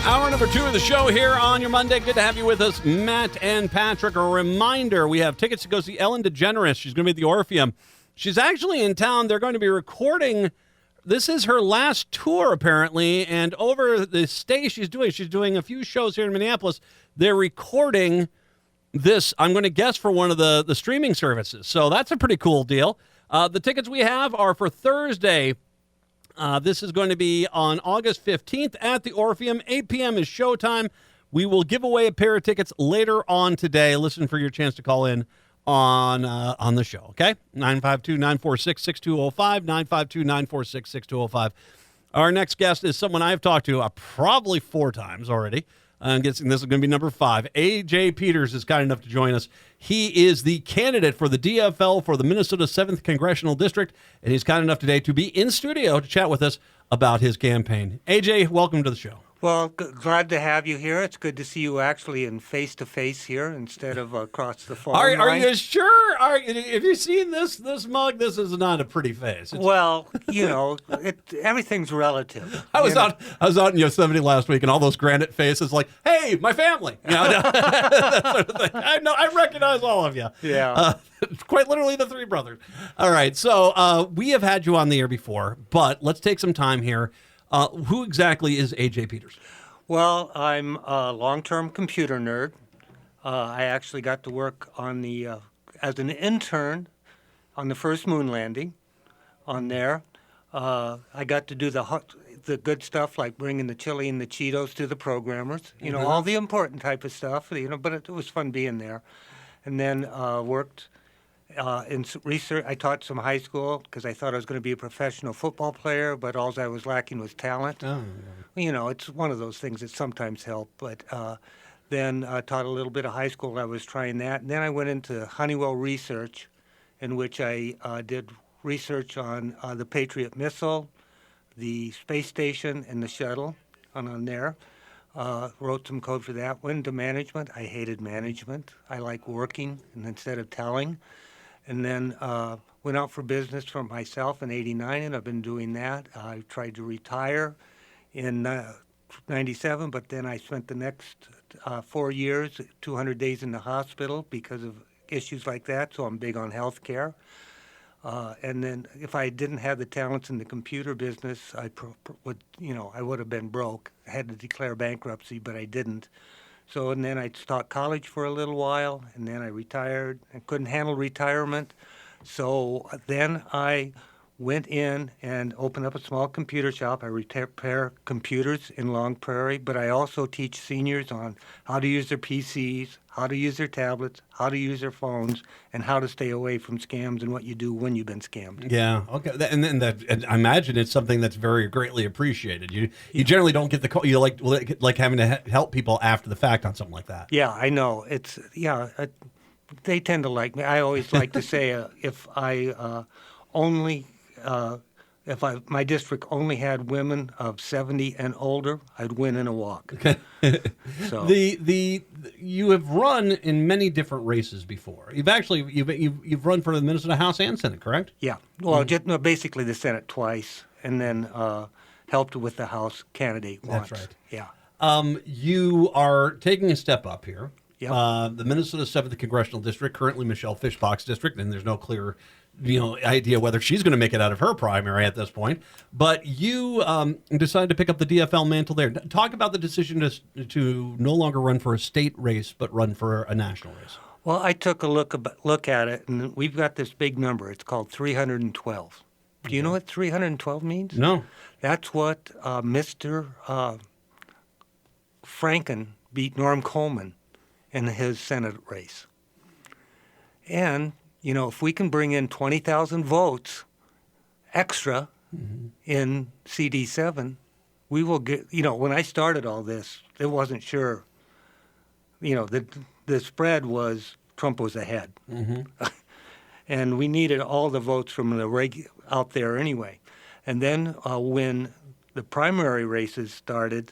Hour number 2 of the show here on your Monday. Good to have you with us, Matt and Patrick. A reminder, we have tickets to go see Ellen DeGeneres. She's going to be at the Orpheum. She's actually in town. They're going to be recording. This is her last tour, apparently, and over the stay she's doing a few shows here in Minneapolis. They're recording this, I'm going to guess, for one of the streaming services. So that's a pretty cool deal. The tickets we have are for Thursday. This is going to be on August 15th at the Orpheum. 8 p.m. is showtime. We will give away a pair of tickets later on today. Listen for your chance to call in on the show, okay? 952-946-6205, 952-946-6205. Our next guest is someone I've talked to probably 4 times already. I'm guessing this is going to be number 5. A.J. Peters is kind enough to join us. He is the candidate for the DFL for the Minnesota 7th Congressional District, and he's kind enough today to be in studio to chat with us about his campaign. A.J., welcome to the show. Well, glad to have you here. It's good to see you actually in face-to-face here instead of across the phone line. Are you sure? Have you seen this mug? This is not a pretty face. Well, everything's relative. I was out in Yosemite last week, and all those granite faces like, hey, my family. That sort of thing. I recognize all of you. Yeah. Quite literally the 3 brothers. All right, so we have had you on the air before, but let's take some time here. Who exactly is A.J. Peters? Well, I'm a long-term computer nerd. I actually got to work on as an intern on the first moon landing on there. I got to do the good stuff like bringing the chili and the Cheetos to the programmers, all the important type of stuff, but it was fun being there. And then worked in research. I taught some high school because I thought I was going to be a professional football player, but all I was lacking was talent. Oh, yeah. It's one of those things that sometimes help. But then taught a little bit of high school. I was trying that. And then I went into Honeywell Research, in which I did research on the Patriot missile, the space station, and the shuttle on there. Wrote some code for that. Went into management. I hated management. I like working instead of telling. And then went out for business for myself in '89, and I've been doing that. I tried to retire in '97, but then I spent the next 4 years, 200 days in the hospital because of issues like that, so I'm big on health care. And then if I didn't have the talents in the computer business, I would have been broke. I had to declare bankruptcy, but I didn't. So, and then I taught college for a little while, and then I retired. I couldn't handle retirement. So then I went in and opened up a small computer shop. I repair computers in Long Prairie, but I also teach seniors on how to use their PCs, how to use their tablets, how to use their phones, and how to stay away from scams and what you do when you've been scammed. Yeah, okay. And I imagine it's something that's very greatly appreciated. You generally don't get the call. You like having to help people after the fact on something like that. Yeah, I know. They tend to like me. I always like to say if my district only had women of 70 and older, I'd win in a walk. So you have run in many different races before. You've run for the Minnesota House and Senate, correct? Yeah. Well, basically the Senate twice, and then helped with the House candidate once. That's right. Yeah. You are taking a step up here. Yep. The Minnesota 7th Congressional District, currently Michelle Fischbach's district, and there's no clear idea whether she's going to make it out of her primary at this point. But you decided to pick up the DFL mantle there. Talk about the decision to no longer run for a state race, but run for a national race. Well, I took a look at it, and we've got this big number. It's called 312. Do you know what 312 means? No. That's what Mr. Franken beat Norm Coleman in his Senate race. And, if we can bring in 20,000 votes extra in CD7, we will get, when I started all this, it wasn't sure, the spread was Trump was ahead. Mm-hmm. And we needed all the votes from the out there anyway. And then when the primary races started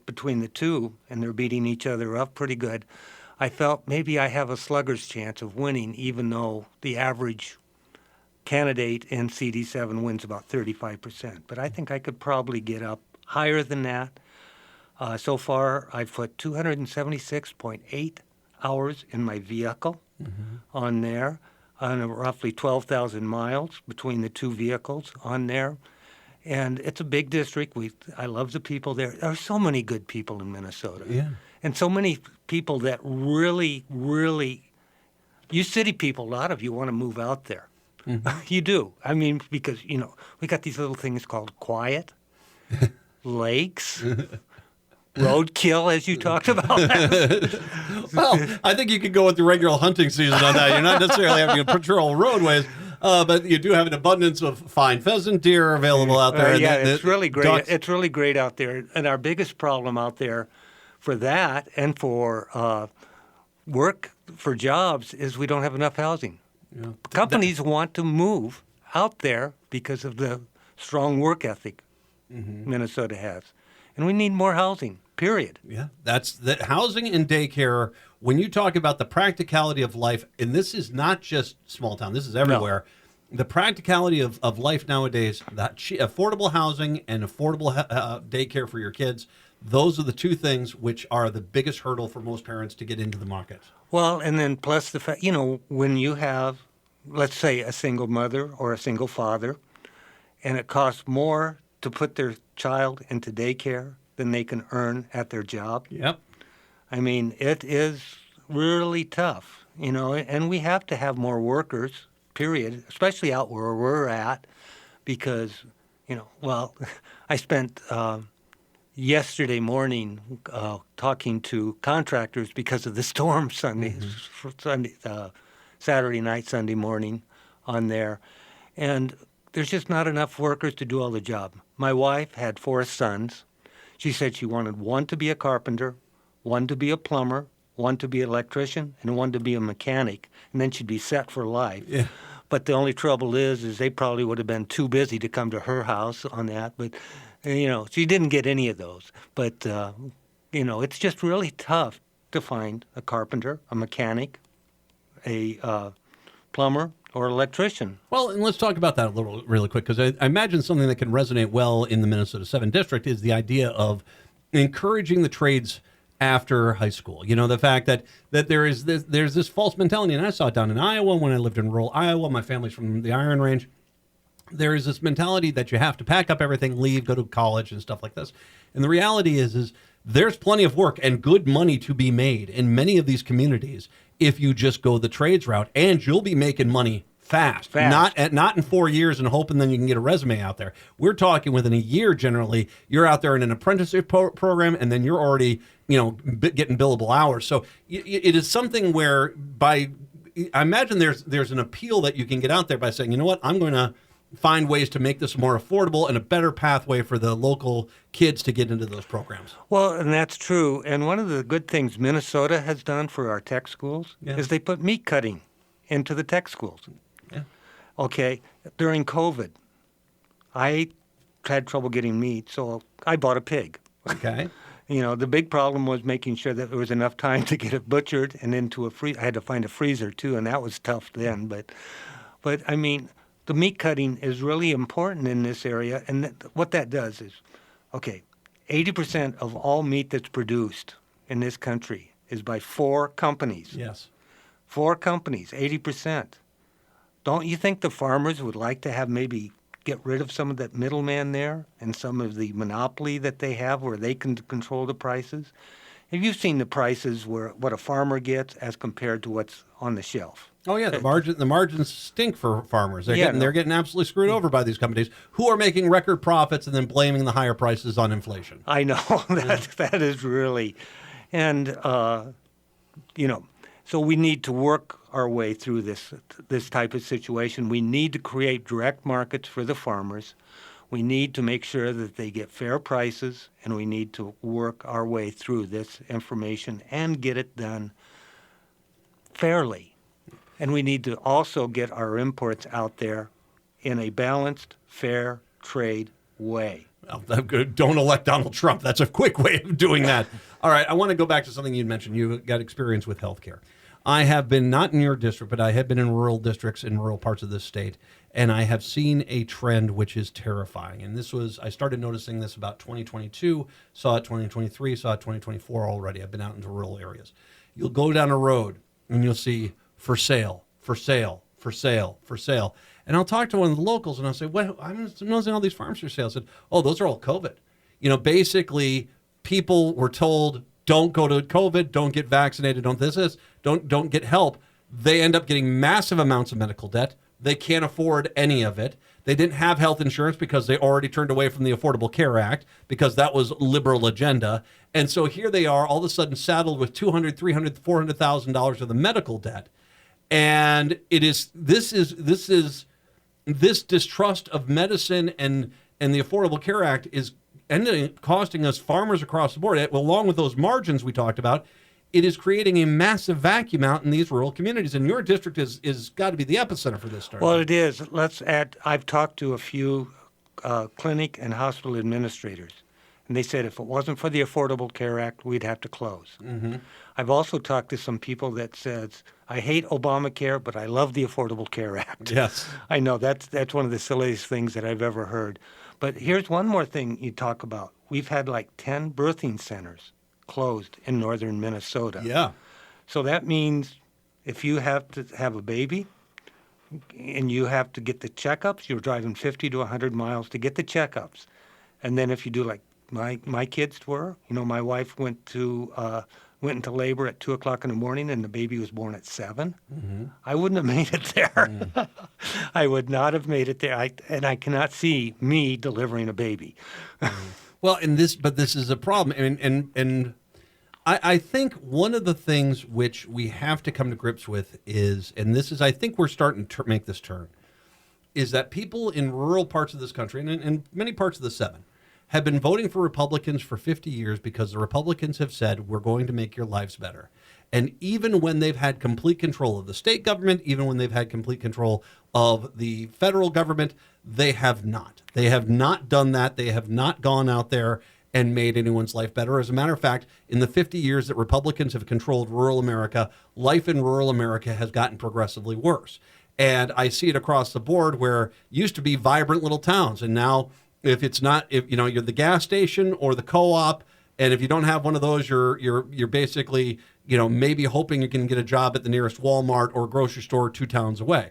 between the two, and they're beating each other up pretty good, I felt maybe I have a slugger's chance of winning, even though the average candidate in CD7 wins about 35%. But I think I could probably get up higher than that. So far, I've put 276.8 hours in my vehicle on there, on roughly 12,000 miles between the two vehicles on there. And it's a big district. I love the people there. There are so many good people in Minnesota. Yeah. And so many people that really, really, you city people, a lot of you want to move out there. You do. I mean, because, we got these little things called quiet, lakes, roadkill, as you talked about. Well, I think you could go with the regular hunting season on that. You're not necessarily having to patrol roadways, but you do have an abundance of fine pheasant deer available out there. It's really great. Ducks. It's really great out there. And our biggest problem out there for that and for work, for jobs, is we don't have enough housing. Yeah. Companies want to move out there because of the strong work ethic Minnesota has. And we need more housing, period. Yeah, that's the housing and daycare. When you talk about the practicality of life, and this is not just small town, this is everywhere. No. The practicality of life nowadays, that affordable housing and affordable daycare for your kids, those are the two things which are the biggest hurdle for most parents to get into the market. Well, and then plus the fact, when you have, let's say, a single mother or a single father, and it costs more to put their child into daycare than they can earn at their job. Yep. I mean, it is really tough, and we have to have more workers, period, especially out where we're at, because, I spent yesterday morning talking to contractors because of the storm Saturday night, Sunday morning on there, and there's just not enough workers to do all the job. My wife had 4 sons. She said she wanted one to be a carpenter, one to be a plumber, one to be an electrician, and one to be a mechanic, and then she'd be set for life. Yeah. But the only trouble is they probably would have been too busy to come to her house on that. But, she didn't get any of those. But, it's just really tough to find a carpenter, a mechanic, a plumber, or electrician. Well, and let's talk about that a little really quick, because I imagine something that can resonate well in the Minnesota 7 District is the idea of encouraging the trades after high school. The fact that there's this false mentality, and I saw it down in Iowa when I lived in rural Iowa. My family's from the Iron Range. There is this mentality that you have to pack up everything, leave, go to college and stuff like this. And the reality is there's plenty of work and good money to be made in many of these communities if you just go the trades route, and you'll be making money fast. Not in 4 years and hoping then you can get a resume out there. We're talking within a year generally. You're out there in an apprenticeship program, and then you're already getting billable hours. So it is something where I imagine there's an appeal that you can get out there by saying, you know what, I'm going to find ways to make this more affordable and a better pathway for the local kids to get into those programs. Well, and that's true. And one of the good things Minnesota has done for our tech schools is they put meat cutting into the tech schools. Yeah. Okay, during COVID, I had trouble getting meat, so I bought a pig. Okay. The big problem was making sure that there was enough time to get it butchered and into a freezer. I had to find a freezer, too, and that was tough then. But I mean, the meat cutting is really important in this area, and what that does is, 80% of all meat that's produced in this country is by 4 companies. Yes. 4 companies, 80%. Don't you think the farmers would like to have maybe get rid of some of that middleman there and some of the monopoly that they have where they can control the prices? Have you seen the prices what a farmer gets as compared to what's on the shelf? Oh yeah, the margins stink for farmers. They're getting absolutely screwed over by these companies who are making record profits and then blaming the higher prices on inflation. I know that is really, and so we need to work our way through this type of situation. We need to create direct markets for the farmers. We need to make sure that they get fair prices, and we need to work our way through this information and get it done fairly. And we need to also get our imports out there in a balanced, fair trade way. Well, don't elect Donald Trump. That's a quick way of doing that. All right, I want to go back to something you mentioned. You got experience with healthcare. I have been, not in your district, but I have been in rural districts in rural parts of this state, and I have seen a trend which is terrifying. And I started noticing this about 2022, saw it 2023, saw it 2024 already. I've been out into rural areas. You'll go down a road and you'll see for sale, for sale, for sale, for sale. And I'll talk to one of the locals and I'll say, "What? I'm noticing all these farms for sale." I said, "Oh, those are all COVID." Basically, people were told, don't go to COVID, don't get vaccinated, don't get help. They end up getting massive amounts of medical debt. They can't afford any of it. They didn't have health insurance because they already turned away from the Affordable Care Act because that was liberal agenda. And so here they are all of a sudden saddled with $200,000, $300,000, $400,000 of the medical debt. And this distrust of medicine and the Affordable Care Act is ending costing us farmers across the board, along with those margins we talked about. It is creating a massive vacuum out in these rural communities, and your district is got to be the epicenter for this. Well, it is. I've talked to a few clinic and hospital administrators, and they said if it wasn't for the Affordable Care Act, we'd have to close. Mm-hmm. I've also talked to some people that says, I hate Obamacare, but I love the Affordable Care Act. Yes. I know that's one of the silliest things that I've ever heard. But here's one more thing you talk about. We've had like 10 birthing centers closed in northern Minnesota. Yeah. So that means if you have to have a baby and you have to get the checkups, you're driving 50 to 100 miles to get the checkups. And then if you do like my kids were, my wife went into labor at 2 o'clock in the morning and the baby was born at 7. Mm-hmm. I wouldn't have made it there. Mm. I would not have made it there. And I cannot see me delivering a baby. Well, but this is a problem. And I think one of the things which we have to come to grips with is, and this is, I think we're starting to make this turn, is that people in rural parts of this country, and many parts of the 7, have been voting for Republicans for 50 years because the Republicans have said, we're going to make your lives better. And even when they've had complete control of the state government, even when they've had complete control of the federal government, they have not. They have not done that. They have not gone out there and made anyone's life better. As a matter of fact, in the 50 years that Republicans have controlled rural America, life in rural America has gotten progressively worse. And I see it across the board where used to be vibrant little towns, and now if you're the gas station or the co-op, and if you don't have one of those, you're basically, maybe hoping you can get a job at the nearest Walmart or grocery store 2 towns away.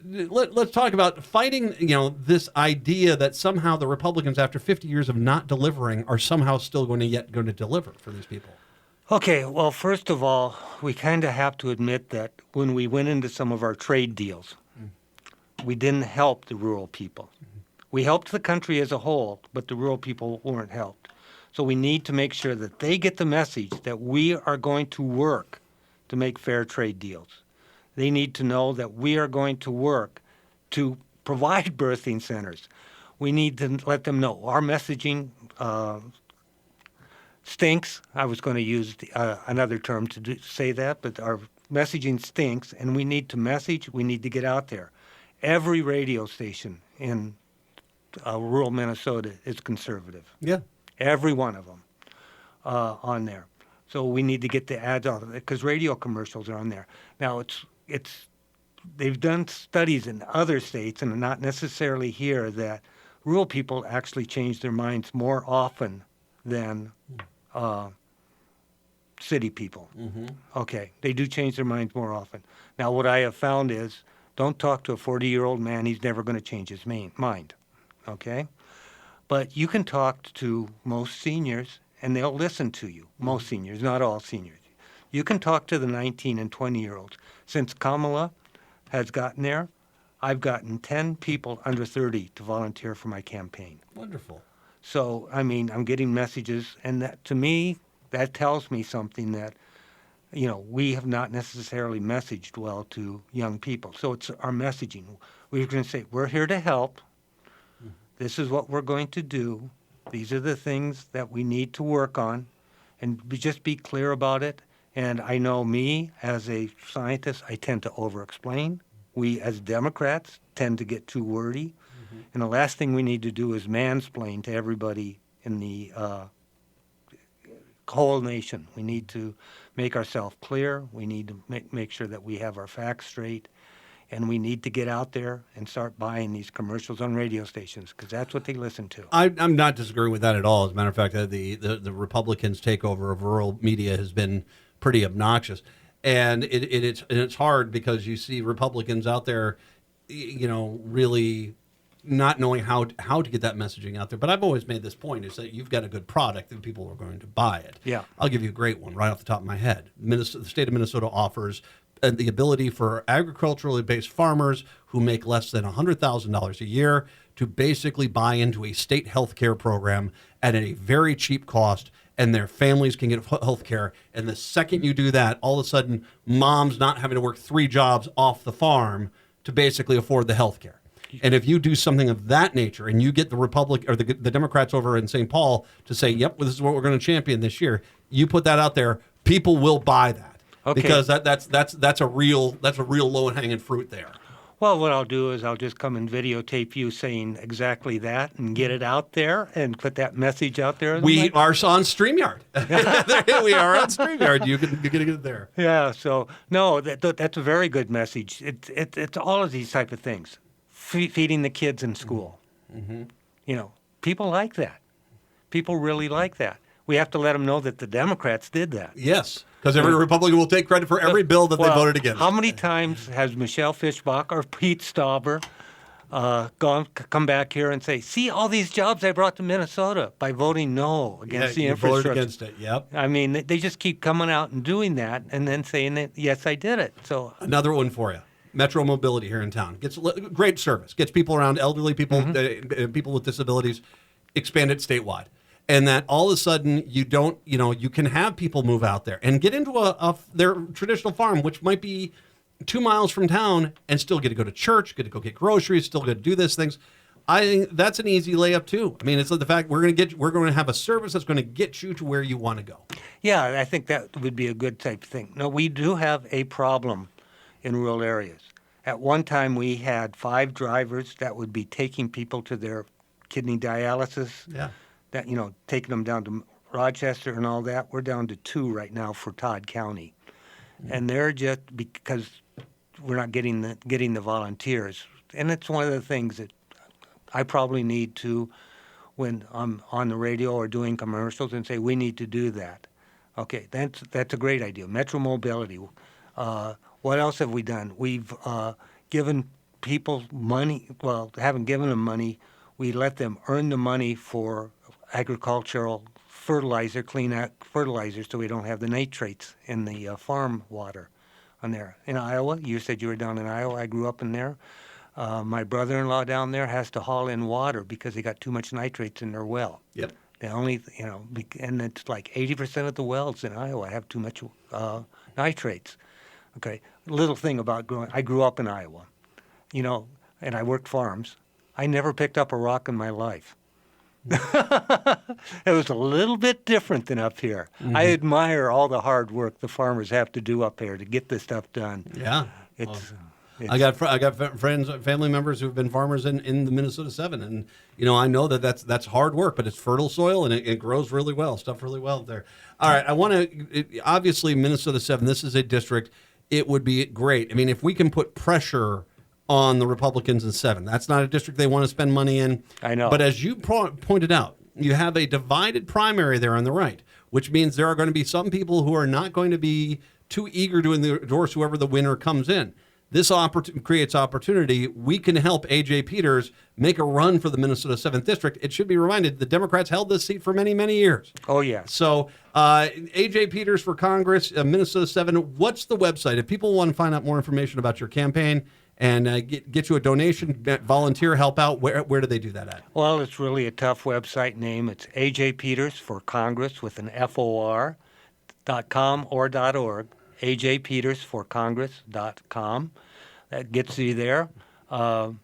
Let's talk about fighting, this idea that somehow the Republicans, after 50 years of not delivering, are somehow still going to deliver for these people. Okay, well, first of all, we kind of have to admit that when we went into some of our trade deals, we didn't help the rural people. We helped the country as a whole, but the rural people weren't helped. So we need to make sure that they get the message that we are going to work to make fair trade deals. They need to know that we are going to work to provide birthing centers. We need to let them know our messaging stinks. I was going to use another term to say that, but our messaging stinks, and we need to message. We need to get out there. Every radio station in rural Minnesota is conservative. Yeah. Every one of them on there. So we need to get the ads out of it because radio commercials are on there. Now, they've done studies in other states, and not necessarily here, that rural people actually change their minds more often than city people. Mm-hmm. Okay, they do change their minds more often. Now, what I have found is don't talk to a 40-year-old man. He's never going to change his mind. Okay? But you can talk to most seniors, and they'll listen to you. Most seniors, not all seniors. You can talk to the 19 and 20-year-olds. Since Kamala has gotten there, I've gotten 10 people under 30 to volunteer for my campaign. Wonderful. So, I'm getting messages, and that, to me, that tells me something that, we have not necessarily messaged well to young people. So it's our messaging. We're going to say, we're here to help. This is what we're going to do. These are the things that we need to work on, and just be clear about it. And I know me, as a scientist, I tend to over-explain. We, as Democrats, tend to get too wordy. Mm-hmm. And the last thing we need to do is mansplain to everybody in the whole nation. We need to make ourselves clear. We need to make sure that we have our facts straight. And we need to get out there and start buying these commercials on radio stations because that's what they listen to. I'm not disagreeing with that at all. As a matter of fact, the Republicans' takeover of rural media has been pretty obnoxious. And it's hard because you see Republicans out there, really not knowing how to get that messaging out there. But I've always made this point, is that you've got a good product and people are going to buy it. Yeah. I'll give you a great one right off the top of my head. The state of Minnesota offers the ability for agriculturally based farmers who make less than $100,000 a year to basically buy into a state health care program at a very cheap cost, and their families can get health care. And the second you do that, all of a sudden, mom's not having to work 3 jobs off the farm to basically afford the health care. And if you do something of that nature and you get the the Democrats over in St. Paul to say, yep, this is what we're going to champion this year, you put that out there, people will buy that. Okay. Because that's a real low-hanging fruit there. Well, what I'll do is I'll just come and videotape you saying exactly that and get it out there and put that message out there. We are on StreamYard. We are on StreamYard. You can get it there. Yeah. So no, that's a very good message. It's all of these type of things. Feeding the kids in school. Mm-hmm. People like that. People really like that. We have to let them know that the Democrats did that. Yes, because every Republican will take credit for every bill that they voted against. How many times has Michelle Fischbach or Pete Stauber come back here and say, see all these jobs I brought to Minnesota by voting no against the infrastructure? Voted against it, yep. I mean, they just keep coming out and doing that and then saying that, yes, I did it. So another one for you. Metro Mobility here in town gets great service, gets people around, elderly people, people with disabilities, expanded statewide. And that all of a sudden you can have people move out there and get into their traditional farm, which might be 2 miles from town, and still get to go to church, get to go get groceries, still get to do these things. I think that's an easy layup too. I mean, it's like the fact we're going to have a service that's going to get you to where you want to go. Yeah, I think that would be a good type of thing. No, we do have a problem in rural areas. At one time, we had 5 drivers that would be taking people to their kidney dialysis. Yeah. That, taking them down to Rochester and all that. We're down to 2 right now for Todd County. Mm-hmm. And they're just because we're not getting the volunteers. And it's one of the things that I probably need to, when I'm on the radio or doing commercials, and say, we need to do that. Okay, that's a great idea. Metro Mobility. What else have we done? We've given people money. Well, haven't given them money. We let them earn the money for agricultural fertilizer, clean fertilizer, so we don't have the nitrates in the farm water on there. In Iowa, you said you were down in Iowa. I grew up in there. My brother-in-law down there has to haul in water because they got too much nitrates in their well. Yep. They only, and it's like 80% of the wells in Iowa have too much nitrates. Okay. Little thing about I grew up in Iowa, and I worked farms. I never picked up a rock in my life. It was a little bit different than up here. Mm-hmm. I admire all the hard work the farmers have to do up here to get this stuff done. Yeah. I got friends, family members who've been farmers in the Minnesota 7, and I know that's hard work, but it's fertile soil and it grows really well, stuff really well there. All right, I want to obviously Minnesota 7. This is a district. It would be great. I mean, if we can put pressure on the Republicans in 7. That's not a district they want to spend money in. I know. But as you pointed out, you have a divided primary there on the right, which means there are going to be some people who are not going to be too eager to endorse whoever the winner comes in. This creates opportunity. We can help A.J. Peters make a run for the Minnesota 7th District. It should be reminded the Democrats held this seat for many, many years. Oh, yeah. So A.J. Peters for Congress, Minnesota 7, what's the website? If people want to find out more information about your campaign and get you a donation, volunteer, help out, where do they do that at? Well, it's really a tough website name. It's A.J. Peters for Congress with an FOR.com or .org. ajpetersforcongress.com. That gets you there. And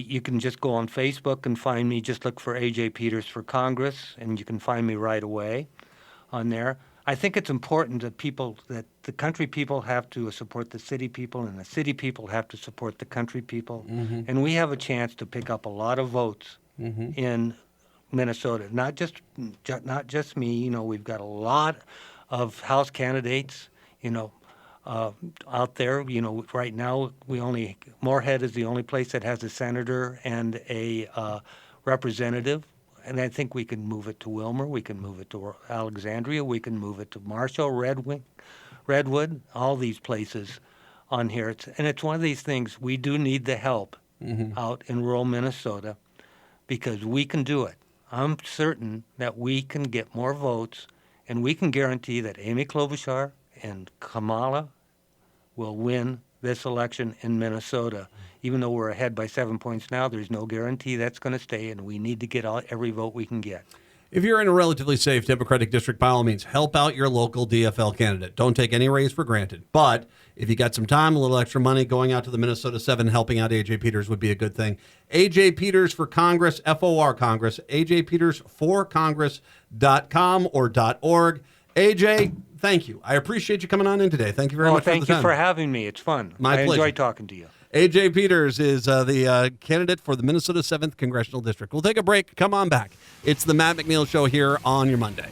you can just go on Facebook and find me. Just look for A.J. Peters for Congress, and you can find me right away on there. I think it's important that the country people have to support the city people, and the city people have to support the country people. Mm-hmm. And we have a chance to pick up a lot of votes in Minnesota. Not just me. You know, we've got a lot of House candidates. You know, out there. You know, right now Moorhead is the only place that has a senator and a representative. And I think we can move it to Wilmer. We can move it to Alexandria. We can move it to Marshall, Redwood, all these places on here. It's one of these things. We do need the help out in rural Minnesota because we can do it. I'm certain that we can get more votes, and we can guarantee that Amy Klobuchar and Kamala will win this election in Minnesota. Even though we're ahead by 7 points now, there's no guarantee that's going to stay, and we need to get every vote we can get. If you're in a relatively safe Democratic district, by all means, help out your local DFL candidate. Don't take any raise for granted. But if you got some time, a little extra money, going out to the Minnesota 7, helping out A.J. Peters would be a good thing. A.J. Peters for Congress, FOR Congress, ajpetersforcongress.com or .org. A.J., thank you. I appreciate you coming on in today. Thank you very much for the time. Thank you for having me. It's fun. My pleasure. I enjoy talking to you. A.J. Peters is the candidate for the Minnesota 7th Congressional District. We'll take a break. Come on back. It's the Matt McNeil Show here on your Monday.